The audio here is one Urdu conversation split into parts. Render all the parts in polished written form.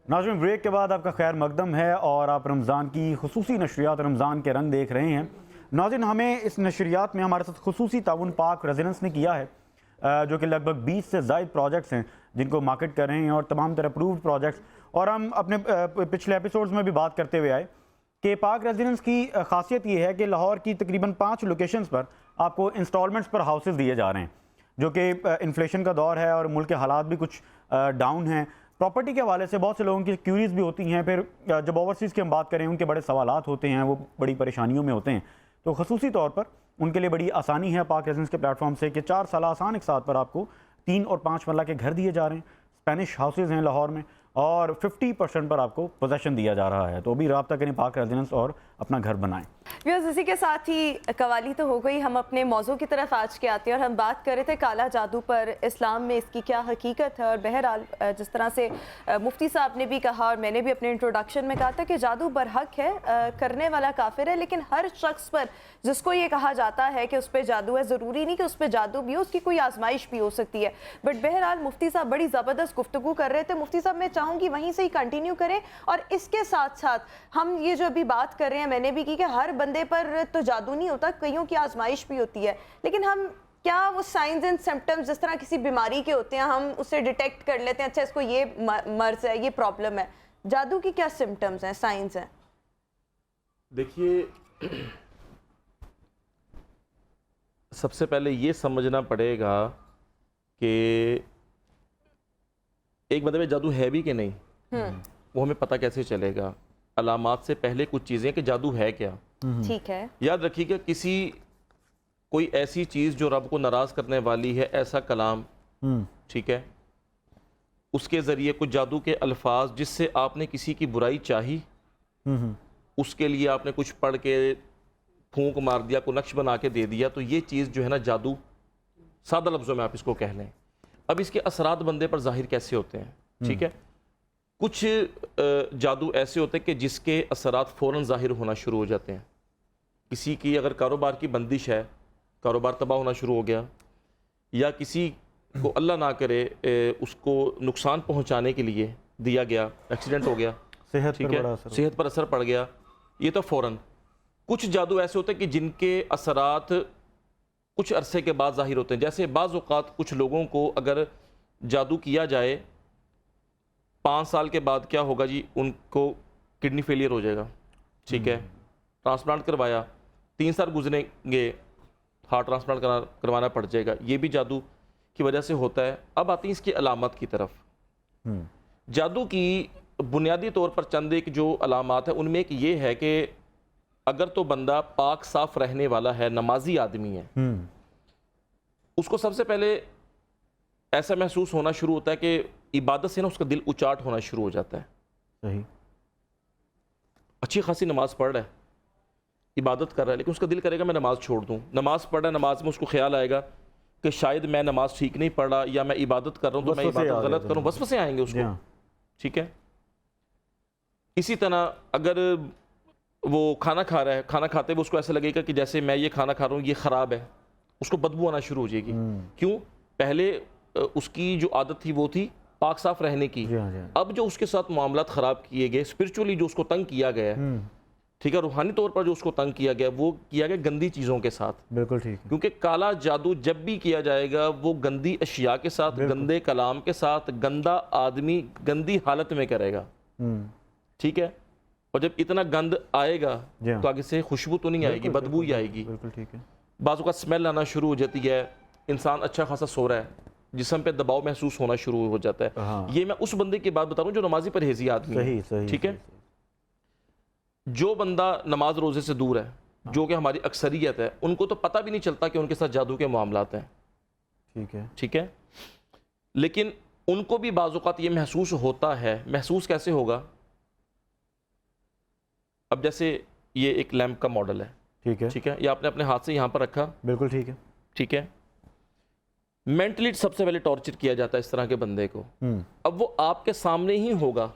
ناظرین بریک کے بعد آپ کا خیر مقدم ہے اور آپ رمضان کی خصوصی نشریات رمضان کے رنگ دیکھ رہے ہیں۔ ناظرین ہمیں اس نشریات میں ہمارے ساتھ خصوصی تعاون پاک ریزیڈنس نے کیا ہے جو کہ لگ بھگ 20 سے زائد پروجیکٹس ہیں جن کو مارکیٹ کر رہے ہیں اور تمام تر اپرووڈ پروجیکٹس، اور ہم اپنے پچھلے ایپیسوڈز میں بھی بات کرتے ہوئے آئے کہ پاک ریزیڈنس کی خاصیت یہ ہے کہ لاہور کی تقریباً 5 لوکیشنز پر آپ کو انسٹالمنٹس پر ہاؤسز دیے جا رہے ہیں، جو کہ انفلیشن کا دور ہے اور ملک کے حالات بھی کچھ ڈاؤن ہیں۔ پراپرٹی کے حوالے سے بہت سے لوگوں کی کیوریز بھی ہوتی ہیں، پھر جب اوورسیز کی ہم بات کریں ان کے بڑے سوالات ہوتے ہیں، وہ بڑی پریشانیوں میں ہوتے ہیں، تو خصوصی طور پر ان کے لیے بڑی آسانی ہے پاک ریزیڈنس کے پلیٹ فارم سے کہ 4 سالہ آسان ایک ساتھ پر آپ کو 3 اور 5 مرلہ کے گھر دیے جا رہے ہیں، اسپینش ہاؤسز ہیں لاہور میں، اور 50% پر آپ کو پوزیشن دیا جا رہا ہے۔ تو ابھی رابطہ کریں پاک ریزیڈنس اور اپنا گھر بنائیں۔ اسی کے ساتھ ہی قوالی تو ہو گئی، ہم اپنے موضوع کی طرف آج کے آتے ہیں اور ہم بات کر رہے تھے کالا جادو پر، اسلام میں اس کی کیا حقیقت ہے۔ اور بہرحال جس طرح سے مفتی صاحب نے بھی کہا اور میں نے بھی اپنے انٹروڈکشن میں کہا تھا کہ جادو برحق ہے، کرنے والا کافر ہے، لیکن ہر شخص پر جس کو یہ کہا جاتا ہے کہ اس پہ جادو ہے، ضروری نہیں کہ اس پہ جادو بھی ہو، اس کی کوئی آزمائش بھی ہو سکتی ہے۔ بٹ بہرحال مفتی صاحب بڑی زبردست گفتگو کر رہے تھے۔ مفتی صاحب میں چاہوں گی وہیں سے ہی کنٹینیو کریں، اور اس کے ساتھ ساتھ ہم یہ جو ابھی بات کر رہے ہیں، میں نے بھی کی کہ ہر بندے پر تو جادو نہیں ہوتا، کئیوں کی آزمائش بھی ہوتی ہے، لیکن ہم کیا وہ سائنز اینڈ سمپٹمز جس طرح کسی بیماری کے ہوتے ہیں ہم اسے ڈیٹیکٹ کر لیتے ہیں، اچھا اس کو یہ مرض ہے، یہ پرابلم ہے، جادو کی کیا سمپٹمز ہیں، سائنز ہیں؟ دیکھیے، سب سے پہلے یہ سمجھنا پڑے گا کہ ایک بندے میں جادو ہے بھی کہ نہیں، وہ ہمیں پتہ کیسے چلے گا؟ علامات سے پہلے کچھ چیزیں کہ جادو ہے کیا۔ ٹھیک ہے، یاد رکھیے کہ کوئی ایسی چیز جو رب کو ناراض کرنے والی ہے، ایسا کلام، ٹھیک ہے، اس کے ذریعے کچھ جادو کے الفاظ جس سے آپ نے کسی کی برائی چاہی، اس کے لیے آپ نے کچھ پڑھ کے پھونک مار دیا، کوئی نقش بنا کے دے دیا، تو یہ چیز جو ہے نا جادو، سادہ لفظوں میں آپ اس کو کہہ لیں۔ اب اس کے اثرات بندے پر ظاہر کیسے ہوتے ہیں؟ ٹھیک ہے، کچھ جادو ایسے ہوتے ہیں کہ جس کے اثرات فوراً ظاہر ہونا شروع ہو جاتے ہیں۔ کسی کی اگر کاروبار کی بندش ہے، کاروبار تباہ ہونا شروع ہو گیا، یا کسی کو اللہ نہ کرے اس کو نقصان پہنچانے کے لیے دیا گیا، ایکسیڈنٹ ہو گیا، صحت پر اثر پڑ گیا، یہ تو فوراً۔ کچھ جادو ایسے ہوتے ہیں کہ جن کے اثرات کچھ عرصے کے بعد ظاہر ہوتے ہیں، جیسے بعض اوقات کچھ لوگوں کو اگر جادو کیا جائے 5 سال کے بعد کیا ہوگا جی، ان کو کڈنی فیلئر ہو جائے گا، ٹھیک ہے، ٹرانسپلانٹ کروایا، 3 سال گزریں گے، ہارٹ ٹرانسپلانٹ کروانا پڑ جائے گا، یہ بھی جادو کی وجہ سے ہوتا ہے۔ اب آتی ہیں اس کی علامات کی طرف۔ جادو کی بنیادی طور پر چند ایک جو علامات ہیں، ان میں ایک یہ ہے کہ اگر تو بندہ پاک صاف رہنے والا ہے، نمازی آدمی ہے، اس کو سب سے پہلے ایسا محسوس ہونا شروع ہوتا ہے کہ عبادت سے نا اس کا دل اچاٹ ہونا شروع ہو جاتا ہے۔ صحیح، اچھی خاصی نماز پڑھ رہا ہے، عبادت کر رہا ہے، لیکن اس کا دل کرے گا میں نماز چھوڑ دوں۔ نماز پڑھ رہا ہے، نماز میں اس کو خیال آئے گا کہ شاید میں نماز ٹھیک نہیں پڑھ رہا، یا میں عبادت کر رہا ہوں تو میں عبادت غلط کروں، وسوسے آئیں گے اس کو، ٹھیک ہے۔ اسی طرح اگر وہ کھانا کھا رہا ہے، کھانا کھاتے ہوئے اس کو ایسا لگے گا کہ جیسے میں یہ کھانا کھا رہا ہوں یہ خراب ہے، اس کو بدبو آنا شروع ہو جائے گی۔ کیوں؟ پہلے اس کی جو عادت تھی وہ تھی پاک صاف رہنے کی، اب جو اس کے ساتھ معاملات خراب کیے گئے، اسپرچولی جو اس کو تنگ کیا گیا ہے، ٹھیک ہے، روحانی طور پر جو اس کو تنگ کیا گیا وہ کیا گیا گندی چیزوں کے ساتھ۔ بالکل ٹھیک ہے، کیونکہ کالا جادو جب بھی کیا جائے گا وہ گندی اشیاء کے ساتھ، گندے کلام کے ساتھ، گندا آدمی گندی حالت میں کرے گا، ٹھیک ہے، اور جب اتنا گند آئے گا تو آگے سے خوشبو تو نہیں آئے گی، بدبو ہی آئے گی۔ بالکل ٹھیک ہے، بعض اوقات اسمیل آنا شروع ہو جاتی ہے، انسان اچھا خاصا سو رہا ہے، جسم پہ دباؤ محسوس ہونا شروع ہو جاتا ہے۔ یہ میں اس بندے کی بات بتا رہا ہوں جو نمازی پرہیزی آدمی ہے، ٹھیک ہے۔ جو بندہ نماز روزے سے دور ہے، جو کہ ہماری اکثریت ہے، ان کو تو پتہ بھی نہیں چلتا کہ ان کے ساتھ جادو کے معاملات ہیں، ٹھیک ہے، لیکن ان کو بھی بعض اوقات یہ محسوس ہوتا ہے۔ محسوس کیسے ہوگا؟ اب جیسے یہ ایک لیمپ کا ماڈل ہے، ٹھیک ہے، یہ آپ نے اپنے ہاتھ سے یہاں پر رکھا، بالکل ٹھیک ہے، ٹھیک ہے، مینٹلی سب سے پہلے ٹارچر کیا جاتا ہے اس طرح کے بندے کو۔ اب وہ آپ کے سامنے ہی ہوگا،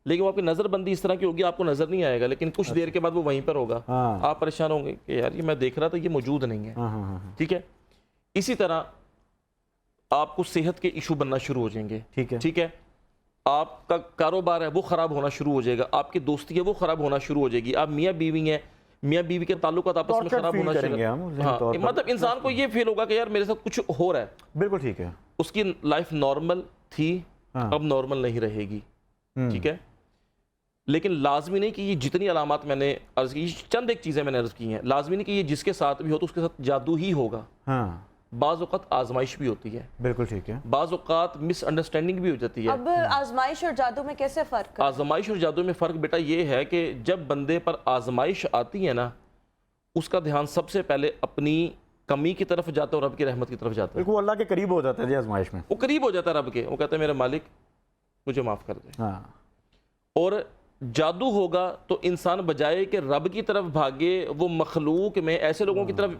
لیکن وہ آپ کی نظر بندی اس طرح کی ہوگی، آپ کو نظر نہیں آئے گا، لیکن کچھ دیر کے بعد وہ وہیں پر ہوگا، آپ پریشان ہوں گے کہ یار یہ میں دیکھ رہا تھا یہ موجود نہیں ہے، ٹھیک ہے۔ اسی طرح آپ کو صحت کے ایشو بننا شروع ہو جائیں گے، ٹھیک ہے، آپ کا کاروبار ہے وہ خراب ہونا شروع ہو جائے گا, آپ کی دوستی ہے وہ خراب ہونا شروع ہو جائے گی, آپ میاں بیوی ہیں, میاں بیوی کے تعلقات آپس میں خراب ہونا شروع ہاں, مطلب انسان کو یہ فیل ہوگا کہ یار میرے ساتھ کچھ ہو رہا ہے. بالکل ٹھیک ہے. اس کی لائف نارمل تھی, اب نارمل نہیں رہے گی, ٹھیک ہے. لیکن لازمی نہیں کہ یہ جتنی علامات میں نے عرض کی, چند ایک چیزیں میں نے عرض کی ہیں, لازمی نہیں کہ یہ جس کے ساتھ بھی ہو تو اس کے ساتھ جادو ہی ہوگا. ہاں, بعض اوقات آزمائش بھی ہوتی ہے, بالکل ٹھیک ہے. بعض اوقات مس انڈرسٹینڈنگ بھی ہو جاتی ہے. اب آزمائش اور جادو میں کیسے فرق ہے؟ آزمائش اور جادو میں فرق بیٹا یہ ہے کہ جب بندے پر آزمائش آتی ہے نا, اس کا دھیان سب سے پہلے اپنی کمی کی طرف جاتا ہے اور رب کی رحمت کی طرف جاتا ہے. بالکل اللہ کے قریب ہو جاتا ہے جی آزمائش میں. وہ قریب ہو جاتا ہے رب کے, وہ کہتا ہے میرے مالک مجھے معاف کر دے. ہاں, اور جادو ہوگا تو انسان بجائے کہ رب کی طرف بھاگے, وہ مخلوق میں ایسے لوگوں کی طرف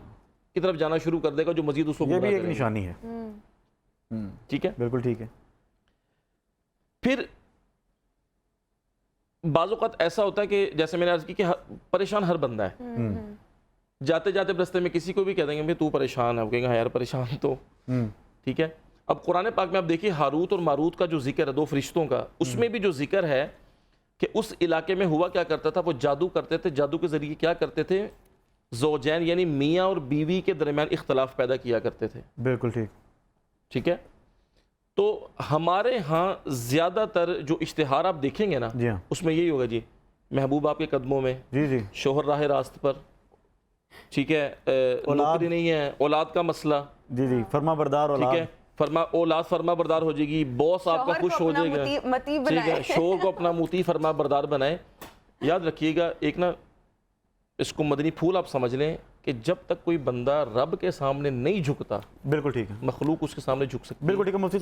جانا شروع کر دے گا جو مزید اس کو یہ بھی گمراہ ایک کریں گے. نشانی ہے. ٹھیک ہے. بالکل ٹھیک ہے. پھر بعض اوقات ایسا ہوتا ہے کہ جیسے میں نے عرض کی کہ پریشان ہر بندہ ہے, جاتے جاتے رستے میں کسی کو بھی کہہ دیں گے بھائی تو پریشان ہے, وہ کہیں گے ہاں یار پریشان تو, ٹھیک ہے. اب قرآن پاک میں آپ دیکھیے ہاروت اور ماروت کا جو ذکر ہے, دو فرشتوں کا, اس میں بھی جو ذکر ہے کہ اس علاقے میں ہوا کیا کرتا تھا, وہ جادو کرتے تھے. جادو کے ذریعے کیا کرتے تھے, زوجین یعنی میاں اور بیوی کے درمیان اختلاف پیدا کیا کرتے تھے. بالکل ٹھیک. ٹھیک ہے. تو ہمارے ہاں زیادہ تر جو اشتہار آپ دیکھیں گے نا, جی ہاں, اس میں یہی ہوگا جی محبوب آپ کے قدموں میں, جی جی, شوہر راہ راست پر, ٹھیک ہے, نوکری نہیں ہے, اولاد کا مسئلہ, جی جی, فرما بردار ٹھیک ہے, اولاد فرما بردار ہو جائے گی, باس آپ کا خوش ہو جائے گا, ٹھیک ہے, شوہر کو اپنا موتی فرما بردار بنائے. یاد رکھیے گا ایک نا اس کو مدنی پھول آپ سمجھ لیں کہ جب تک کوئی بندہ رب کے سامنے نہیں جھکتا, بالکل ٹھیک ہے, مخلوق اس کے سامنے جھک سکتی ہے. بالکل ٹھیک ہے. مفتی